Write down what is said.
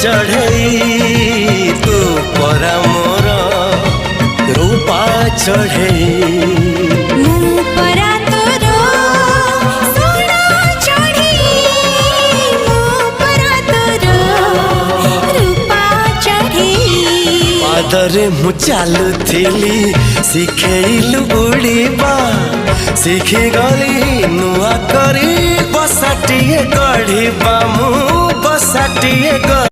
चढ़ई तू परा मोर रूपा चढ़ई पादरे मु चालुथिली शिखेलु उड़ीबा शिखी गली नुआ करी बसाटिए गढ़ीबा मु बसाटिए